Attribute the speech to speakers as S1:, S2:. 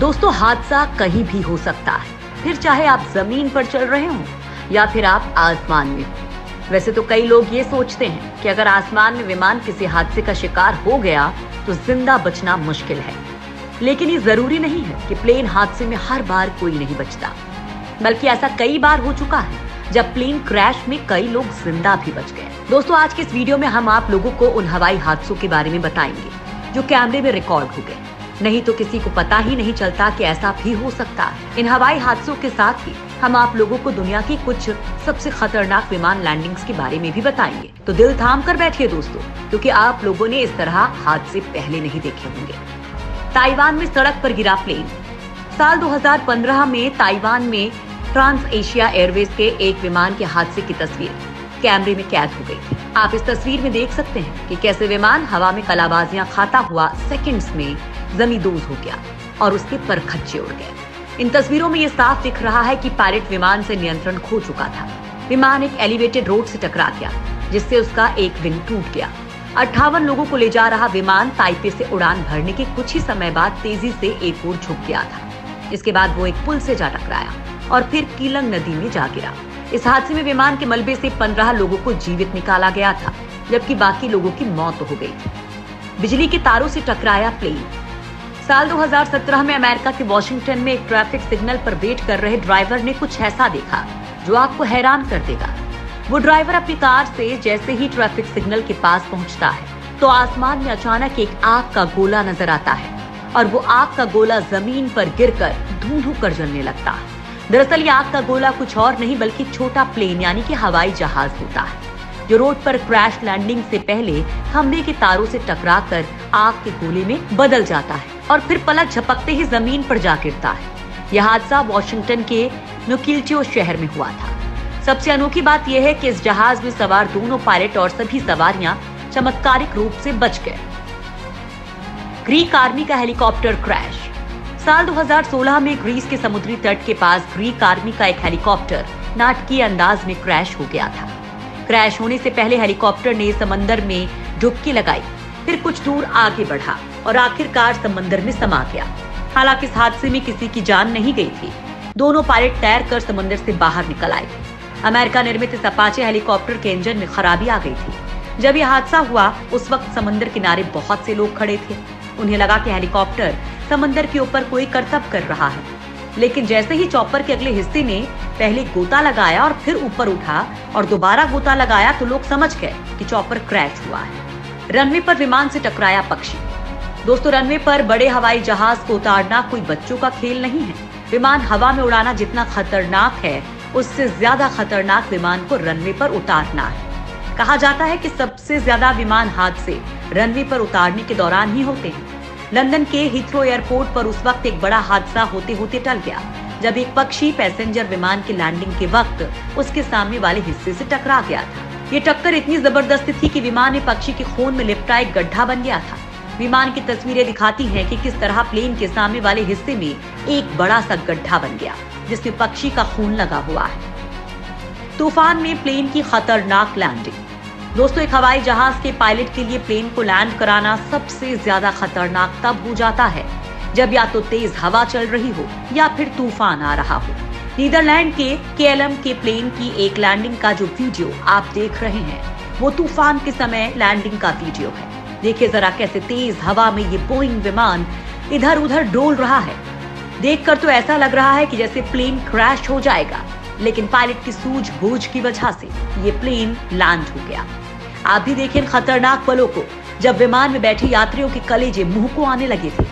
S1: दोस्तों, हादसा कहीं भी हो सकता है, फिर चाहे आप जमीन पर चल रहे हो या फिर आप आसमान में हो। वैसे तो कई लोग ये सोचते हैं कि अगर आसमान में विमान किसी हादसे का शिकार हो गया तो जिंदा बचना मुश्किल है, लेकिन ये जरूरी नहीं है कि प्लेन हादसे में हर बार कोई नहीं बचता, बल्कि ऐसा कई बार हो चुका है जब प्लेन क्रैश में कई लोग जिंदा भी बच गए। दोस्तों, आज के इस वीडियो में हम आप लोगों को उन हवाई हादसों के बारे में बताएंगे जो कैमरे में रिकॉर्ड हो गए, नहीं तो किसी को पता ही नहीं चलता कि ऐसा भी हो सकता है। इन हवाई हादसों के साथ ही हम आप लोगों को दुनिया की कुछ सबसे खतरनाक विमान लैंडिंग्स के बारे में भी बताएंगे। तो दिल थाम कर बैठिए दोस्तों, क्योंकि आप लोगों ने इस तरह हादसे पहले नहीं देखे होंगे। ताइवान में सड़क पर गिरा प्लेन। साल 2015 में ताइवान में ट्रांस एशिया एयरवेज के एक विमान के हादसे की तस्वीर कैमरे में कैद हो गई थी। आप इस तस्वीर में देख सकते हैं कि कैसे विमान हवा में कलाबाजियां खाता हुआ सेकंड्स में जमींदोज हो गया और उसके परखच्चे उड़ गए। इन तस्वीरों में ये साफ दिख रहा है कि पायलट विमान से नियंत्रण खो चुका था। विमान एक एलिवेटेड रोड से टकरा गया, जिससे उसका एक विंग टूट गया। 58 लोगों को ले जा रहा विमान ताइपे से उड़ान भरने के कुछ ही समय बाद तेजी से एक ओर झुक गया था। इसके बाद वो एक पुल से जा टकराया और फिर कीलंग नदी में जा गिरा। इस हादसे में विमान के मलबे से 15 लोगों को जीवित निकाला गया था, जबकि बाकी लोगों की मौत हो गई थी। बिजली के तारों से टकराया प्लेन। साल 2017 में अमेरिका के वॉशिंगटन में एक ट्रैफिक सिग्नल पर वेट कर रहे ड्राइवर ने कुछ ऐसा देखा जो आपको हैरान कर देगा। वो ड्राइवर अपनी कार से जैसे ही ट्रैफिक सिग्नल के पास पहुंचता है तो आसमान में अचानक एक आग का गोला नजर आता है और वो आग का गोला जमीन पर गिरकर धूं-धूं कर जलने लगता है। दरअसल ये आग का गोला कुछ और नहीं बल्कि छोटा प्लेन यानी कि हवाई जहाज होता है, जो रोड पर क्रैश लैंडिंग से पहले खंभे के तारों से टकराकर आग के गोले में बदल जाता है और फिर पलक झपकते ही जमीन पर जा गिरता है। यह हादसा वॉशिंगटन के नुकिल्चियो शहर में हुआ था। सबसे अनोखी बात यह है कि इस जहाज में सवार दोनों पायलट और सभी सवारियां चमत्कारिक रूप से बच गए। ग्रीक आर्मी का हेलीकॉप्टर क्रैश। साल 2016 में ग्रीस के समुद्री तट के पास ग्रीक आर्मी का एक हेलीकॉप्टर नाटकीय अंदाज में क्रैश हो गया था। क्रैश होने से पहले हेलीकॉप्टर ने समंदर में डुबकी लगाई, फिर कुछ दूर आगे बढ़ा और आखिरकार समंदर में समा गया। हालांकि इस हादसे में किसी की जान नहीं गई थी। दोनों पायलट तैरकर समंदर से बाहर निकल आए थे। अमेरिका निर्मित इस अपाचे हेलीकॉप्टर के इंजन में खराबी आ गई थी। जब यह हादसा हुआ उस वक्त समंदर किनारे बहुत से लोग खड़े थे। उन्हें लगा कि हेलीकॉप्टर समंदर के ऊपर कोई करतब कर रहा है, लेकिन जैसे ही चॉपर के अगले हिस्से ने पहले गोता लगाया और फिर ऊपर उठा और दोबारा गोता लगाया तो लोग समझ गए कि चॉपर क्रैश हुआ है। रनवे पर विमान से टकराया पक्षी। दोस्तों, रनवे पर बड़े हवाई जहाज को उतारना कोई बच्चों का खेल नहीं है। विमान हवा में उड़ाना जितना खतरनाक है, उससे ज्यादा खतरनाक विमान को रनवे पर उतारना है। कहा जाता है कि सबसे ज्यादा विमान हादसे रनवे पर उतारने के दौरान ही होते हैं। लंदन के हीथ्रो एयरपोर्ट पर उस वक्त एक बड़ा हादसा होते होते टल गया, जब एक पक्षी पैसेंजर विमान की लैंडिंग के वक्त उसके सामने वाले हिस्से से टकरा गया था। ये टक्कर इतनी जबरदस्त थी कि विमान में पक्षी के खून में लिपटा एक गड्ढा बन गया था। विमान की तस्वीरें दिखाती हैं कि किस तरह प्लेन के सामने वाले हिस्से में एक बड़ा सा गड्ढा बन गया, जिसमें पक्षी का खून लगा हुआ है। तूफान में प्लेन की खतरनाक लैंडिंग। दोस्तों, एक हवाई जहाज के पायलट के लिए प्लेन को लैंड कराना सबसे ज्यादा खतरनाक तब हो जाता है जब या तो तेज हवा चल रही हो या फिर तूफान आ रहा हो। नीदरलैंड के केएलएम के प्लेन की एक लैंडिंग का जो वीडियो आप देख रहे हैं वो तूफान के समय लैंडिंग का वीडियो है। देखिए जरा कैसे तेज हवा में ये बोइंग विमान इधर उधर डोल रहा है। देखकर तो ऐसा लग रहा है कि जैसे प्लेन क्रैश हो जाएगा, लेकिन पायलट की सूझबूझ की वजह से ये प्लेन लैंड हो गया। आप भी देखें खतरनाक पलों को, जब विमान में बैठे यात्रियों के कलेजे मुंह को आने लगे थे।